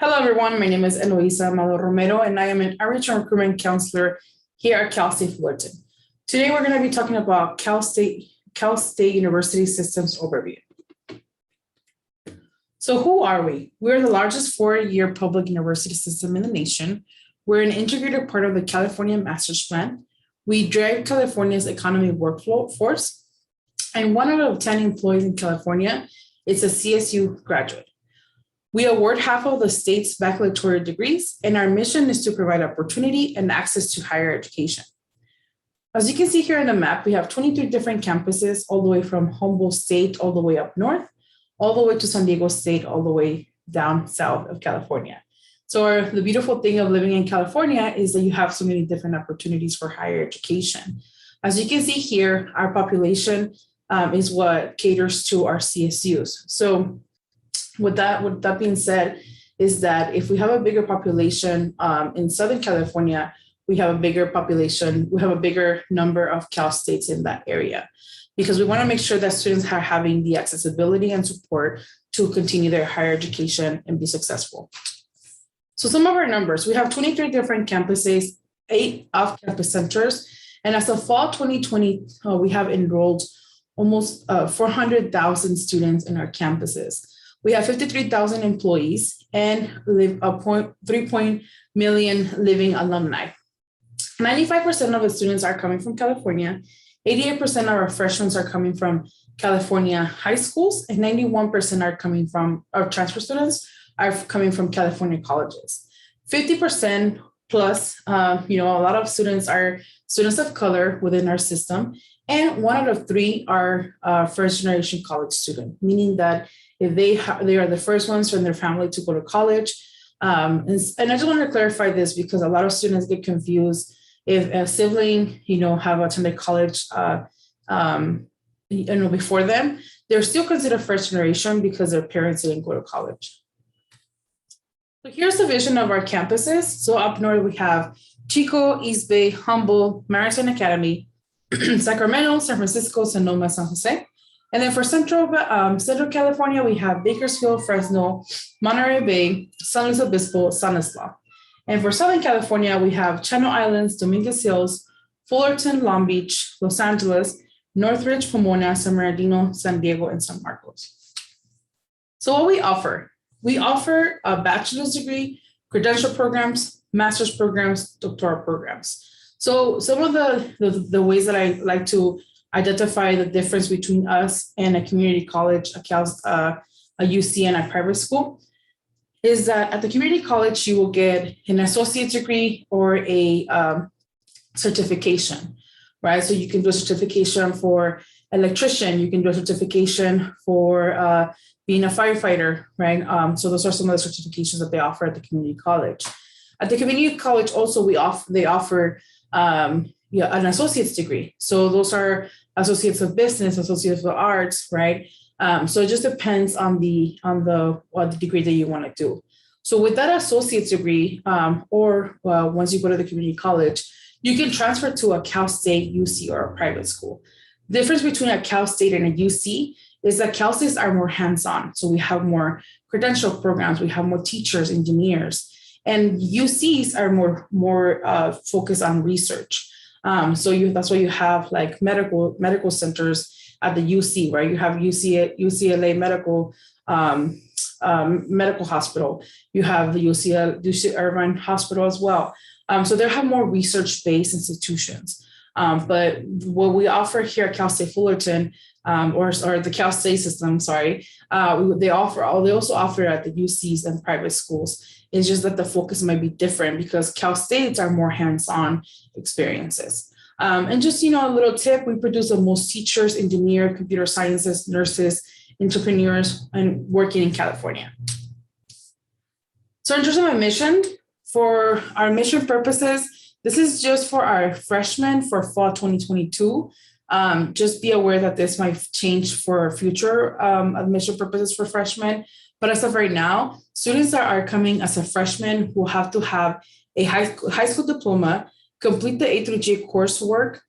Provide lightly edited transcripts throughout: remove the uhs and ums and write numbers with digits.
Hello, everyone. My name is Eloisa Malo Romero, and I am an outreach and recruitment counselor here at Cal State Fullerton. Today, we're going to be talking about Cal State University Systems Overview. So who are we? We're the largest four-year public university system in the nation. We're an integrated part of the California Master's Plan. We drive California's economy workforce, and 1 out of 10 employees in California is a CSU graduate. We award half of the state's baccalaureate degrees, and our mission is to provide opportunity and access to higher education. As you can see here on the map, we have 23 different campuses, all the way from Humboldt State, all the way up north, all the way to San Diego State, all the way down south of California. So the beautiful thing of living in California is that you have so many different opportunities for higher education. As you can see here, our population is what caters to our CSUs. So with that being said, is that if we have a bigger population in Southern California, we have a bigger population, we have a bigger number of Cal States in that area, because we want to make sure that students are having the accessibility and support to continue their higher education and be successful. So some of our numbers, we have 23 different campuses, 8 off-campus centers, and as of fall 2020, we have enrolled almost 400,000 students in our campuses. We have 53,000 employees and 3 million living alumni. 95% of the students are coming from California. 88% of our freshmen are coming from California high schools, and 91% are coming from our transfer students are coming from California colleges. 50% plus, a lot of students are students of color within our system, and 1 out of 3 are first generation college student, meaning that if they are the first ones from their family to go to college. And I just want to clarify this because a lot of students get confused if a sibling, have attended college, before them, they're still considered first generation because their parents didn't go to college. So here's the vision of our campuses. So up north, we have Chico, East Bay, Humboldt, Marathon Academy, Sacramento, San Francisco, Sonoma, San Jose. And then for Central California, we have Bakersfield, Fresno, Monterey Bay, San Luis Obispo, Stanislaus. And for Southern California, we have Channel Islands, Dominguez Hills, Fullerton, Long Beach, Los Angeles, Northridge, Pomona, San Bernardino, San Diego, and San Marcos. So what we offer a bachelor's degree, credential programs, master's programs, doctoral programs. So some of the ways that I like to identify the difference between us and a community college, a UC, and a private school is that at the community college, you will get an associate's degree or a certification, right? So you can do a certification for electrician, you can do a certification for being a firefighter, right? So those are some of the certifications that they offer at the community college. At the community college also, they offer an associate's degree. So those are associates of business, associates of arts, right? So it just depends on the degree that you want to do. So with that associate's degree, once you go to the community college, you can transfer to a Cal State, UC, or a private school. The difference between a Cal State and a UC is that Cal States are more hands-on. So we have more credential programs, we have more teachers, engineers, and UCs are more focused on research. That's why you have like medical centers at the UC, right? You have UCLA Medical Hospital. You have the UC Irvine Hospital as well. So they have more research-based institutions. But what we offer here at Cal State Fullerton, or the Cal State system, they also offer at the UCs and private schools. It's just that the focus might be different because Cal States are more hands-on experiences. And just, a little tip, we produce the most teachers, engineers, computer sciences, nurses, entrepreneurs, and working in California. So in terms of my mission, for our mission purposes, this is just for our freshmen for fall 2022. Just be aware that this might change for future admission purposes for freshmen. But as of right now, students that are coming as a freshman will have to have a high school diploma, complete the A through G coursework,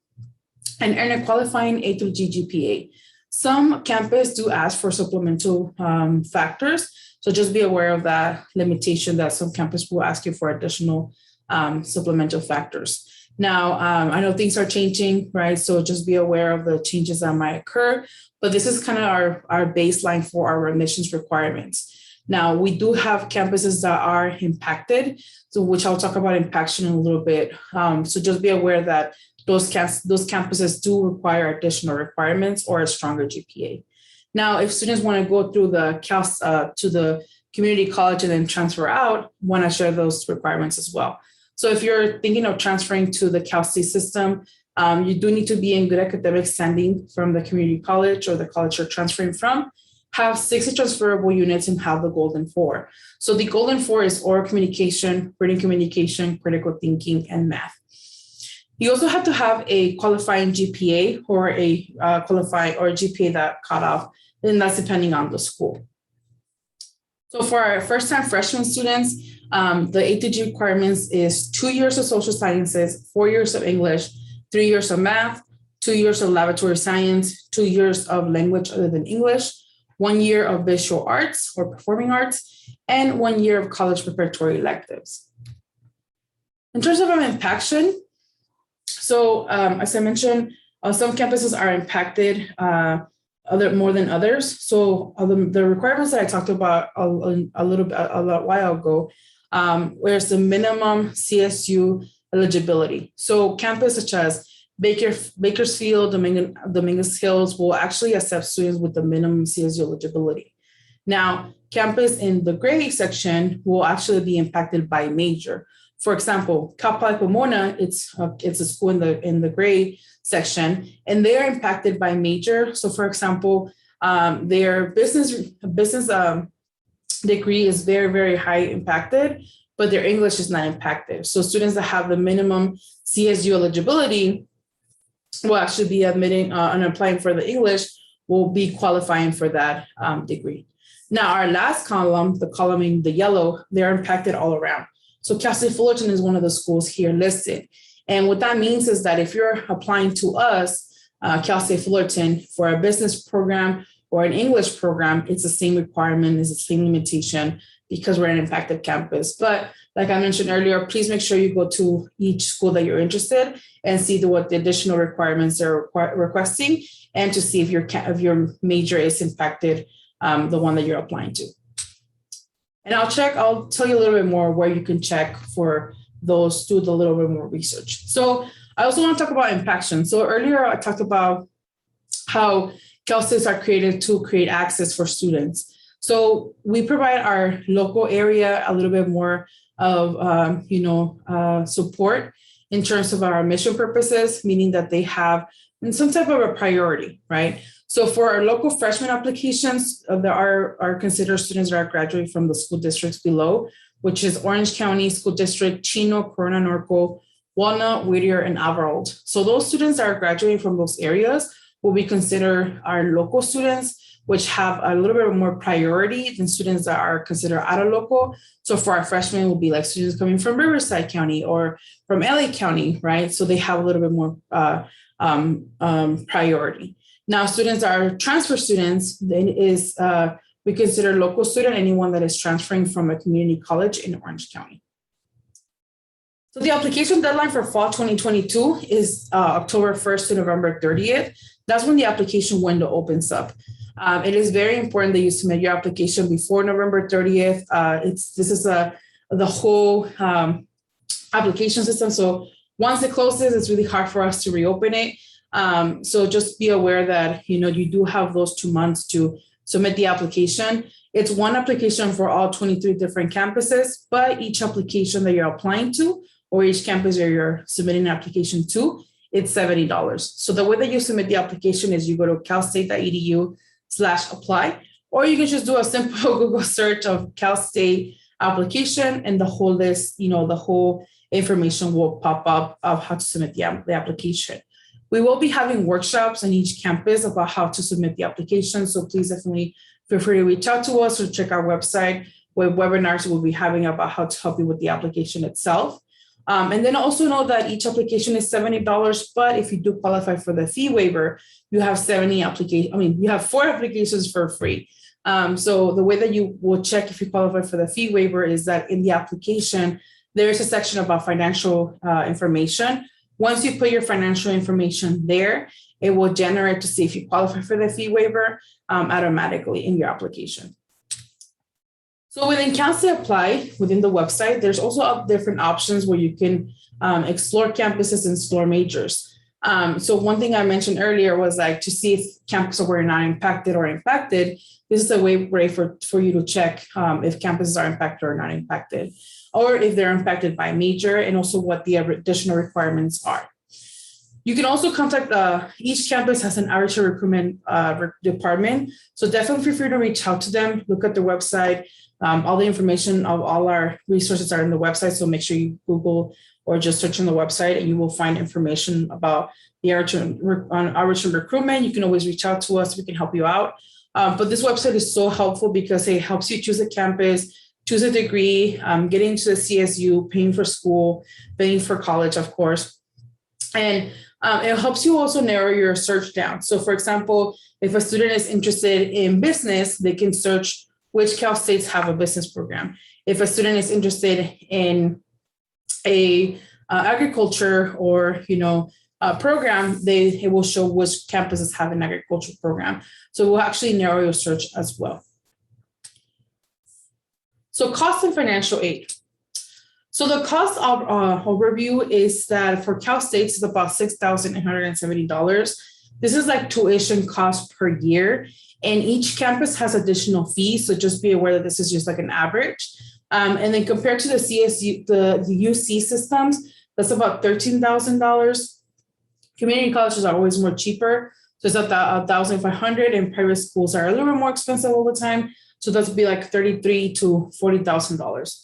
and earn a qualifying A through G GPA. Some campus do ask for supplemental factors. So just be aware of that limitation that some campus will ask you for additional supplemental factors. Now, I know things are changing, right? So just be aware of the changes that might occur, but this is kind of our baseline for our admissions requirements. Now, we do have campuses that are impacted, so which I'll talk about Impaction in a little bit. So just be aware that those campuses do require additional requirements or a stronger GPA. Now, if students want to go through the to the community college and then transfer out, want to share those requirements as well. So if you're thinking of transferring to the Cal State system, you do need to be in good academic standing from the community college or the college you're transferring from, have 60 transferable units, and have the Golden Four. So the Golden Four is oral communication, written communication, critical thinking, and math. You also have to have a qualifying GPA or a GPA that cut off, and that's depending on the school. So for our first-time freshman students, the ATG requirements is 2 years of social sciences, 4 years of English, 3 years of math, 2 years of laboratory science, 2 years of language other than English, 1 year of visual arts or performing arts, and 1 year of college preparatory electives. In terms of Impaction, so as I mentioned, some campuses are impacted more than others. So the requirements that I talked about a while ago, where's the minimum CSU eligibility. So campus such as Bakersfield, Dominguez Hills will actually accept students with the minimum CSU eligibility. Now, campus in the gray section will actually be impacted by major. For example, Cal Poly Pomona, it's a school in the gray section, and they are impacted by major. So, for example, their business degree is very, very high impacted, but their English is not impacted. So, students that have the minimum CSU eligibility will actually be admitting and applying for the English will be qualifying for that degree. Now, our last column, the column in the yellow, they're impacted all around. So Cal State Fullerton is one of the schools here listed. And what that means is that if you're applying to us, Cal State Fullerton, for a business program or an English program, it's the same requirement, it's the same limitation because we're an impacted campus. But like I mentioned earlier, please make sure you go to each school that you're interested and see what the additional requirements they're requesting and to see if your major is impacted, the one that you're applying to. And I'll tell you a little bit more where you can check for those, do a little bit more research. So I also want to talk about Impaction. So earlier I talked about how Cal States are created to create access for students. So we provide our local area a little bit more of, support in terms of our mission purposes, meaning that they have some type of a priority, right? So for our local freshman applications, there are considered students that are graduating from the school districts below, which is Orange County School District, Chino, Corona Norco, Walnut, Whittier, and Alvarado. So those students that are graduating from those areas will be considered our local students, which have a little bit more priority than students that are considered out of local. So for our freshmen will be like students coming from Riverside County or from LA County, right? So they have a little bit more priority. Now, students that are transfer students, then we consider local student anyone that is transferring from a community college in Orange County. So the application deadline for fall 2022 is October 1st to November 30th. That's when the application window opens up. It is very important that you submit your application before November 30th. This is the whole application system. So once it closes, it's really hard for us to reopen it. So just be aware that, you do have those 2 months to submit the application. It's one application for all 23 different campuses, but each application that you're applying to or each campus that you're submitting an application to, it's $70. So the way that you submit the application is you go to calstate.edu/apply, or you can just do a simple Google search of Cal State application and the whole list, the whole information will pop up of how to submit the application. We will be having workshops on each campus about how to submit the application. So please definitely feel free to reach out to us or check our website where webinars we'll be having about how to help you with the application itself. And then also know that each application is $70, but if you do qualify for the fee waiver, you have 4 applications for free. So the way that you will check if you qualify for the fee waiver is that in the application, there is a section about financial information. Once you put your financial information there, it will generate to see if you qualify for the fee waiver automatically in your application. So within Counselor Apply, within the website, there's also different options where you can explore campuses and explore majors. So one thing I mentioned earlier was like to see if campuses were not impacted or impacted. This is a way for you to check if campuses are impacted or not impacted, or if they're impacted by major, and also what the additional requirements are. You can also contact, each campus has an outreach recruitment department. So definitely feel free to reach out to them, look at their website. All the information of all our resources are in the website. So make sure you Google or just search on the website and you will find information about the outreach and recruitment. You can always reach out to us. We can help you out. But this website is so helpful because it helps you choose a campus, choose a degree, get into the CSU, paying for school, paying for college, of course. And it helps you also narrow your search down. So for example, if a student is interested in business, they can search which Cal States have a business program. If a student is interested in a agriculture or program, it will show which campuses have an agriculture program. So we'll actually narrow your search as well. So cost and financial aid. So the cost of overview is that for Cal States is about $6,870. This is like tuition cost per year, and each campus has additional fees. So just be aware that this is just like an average. And then compared to the CSU, the UC systems, that's about $13,000. Community colleges are always more cheaper. So it's about $1,500, and private schools are a little bit more expensive all the time. So that's be like $33,000 to $40,000.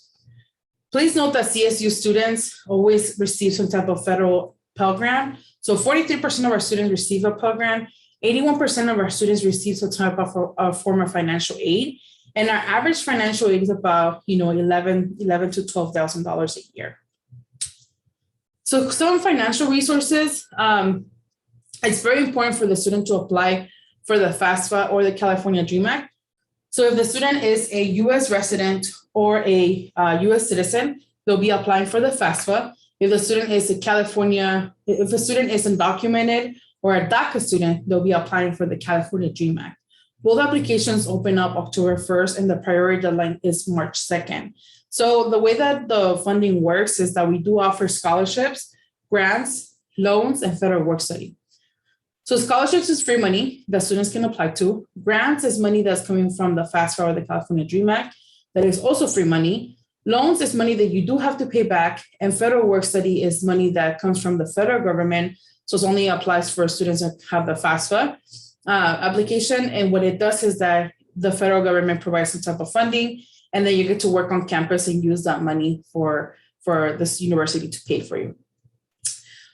Please note that CSU students always receive some type of federal Pell Grant. So 43% of our students receive a Pell Grant, 81% of our students receive some type of a form of financial aid. And our average financial aid is about $11,000 to $12,000 a year. So some financial resources, it's very important for the student to apply for the FAFSA or the California DREAM Act. So if the student is a U.S. resident or a U.S. citizen, they'll be applying for the FAFSA. If the student is if the student is undocumented or a DACA student, they'll be applying for the California DREAM Act. Both applications open up October 1st, and the priority deadline is March 2nd. So the way that the funding works is that we do offer scholarships, grants, loans, and federal work study. So scholarships is free money that students can apply to. Grants is money that's coming from the FAFSA or the California DREAM Act. That is also free money. Loans is money that you do have to pay back. And federal work study is money that comes from the federal government. So it only applies for students that have the FAFSA application. And what it does is that the federal government provides some type of funding, and then you get to work on campus and use that money for this university to pay for you.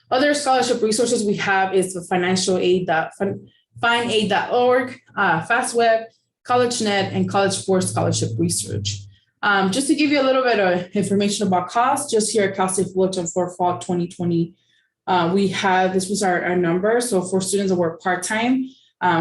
Other scholarship resources we have is the financial aid, finaid.org, FastWeb, CollegeNet, and College Sports Scholarship Research. Just to give you a little bit of information about cost, just here at Cal State Fullerton for fall 2020, this was our number. So for students that work part-time,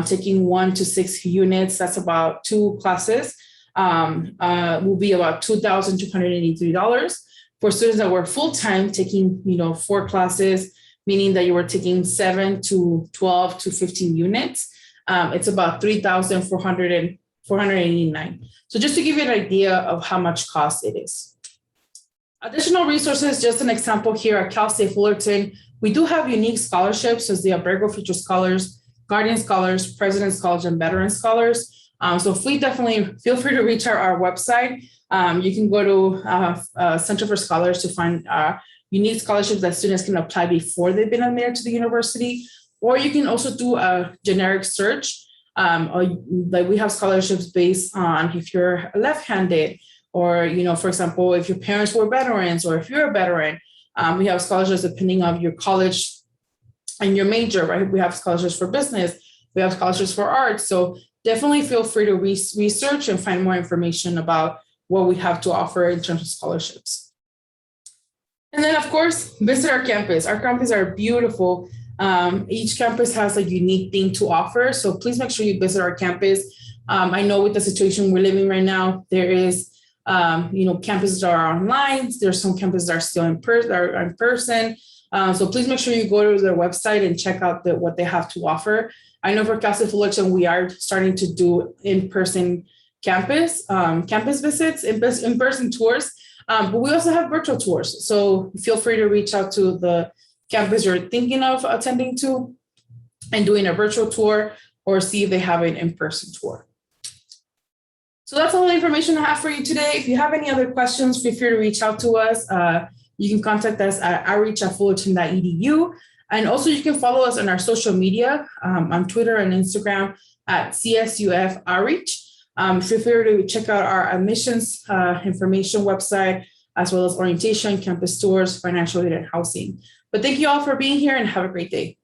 taking 1 to 6 units, that's about 2 classes, will be about $2,283. For students that work full-time, taking 4 classes, meaning that you were taking 7 to 12 to 15 units, it's about $3,489. So just to give you an idea of how much cost it is. Additional resources, just an example here at Cal State Fullerton, we do have unique scholarships as the Abrego Future Scholars, Guardian Scholars, President's College, and Veteran Scholars. So definitely feel free to reach our website. You can go to Center for Scholars to find unique scholarships that students can apply before they've been admitted to the university, or you can also do a generic search. Like we have scholarships based on if you're left-handed, or for example, if your parents were veterans, or if you're a veteran. We have scholarships depending on your college and your major, right? We have scholarships for business, we have scholarships for art. So definitely feel free to research and find more information about what we have to offer in terms of scholarships. And then, of course, visit our campus. Our campuses are beautiful. Each campus has a unique thing to offer. So please make sure you visit our campus. I know with the situation we're living right now, there is, campuses that are online. There's some campuses that are still in person. So please make sure you go to their website and check out what they have to offer. I know for Cal State Fullerton, we are starting to do in-person campus visits, in-person tours, but we also have virtual tours. So feel free to reach out to the campus you're thinking of attending to and doing a virtual tour, or see if they have an in-person tour. So that's all the information I have for you today. If you have any other questions, feel free to reach out to us. You can contact us at outreach@fullerton.edu. And also you can follow us on our social media on Twitter and Instagram at CSUF Outreach. Feel free to check out our admissions information website, as well as orientation, campus tours, financial aid, and housing. But thank you all for being here, and have a great day.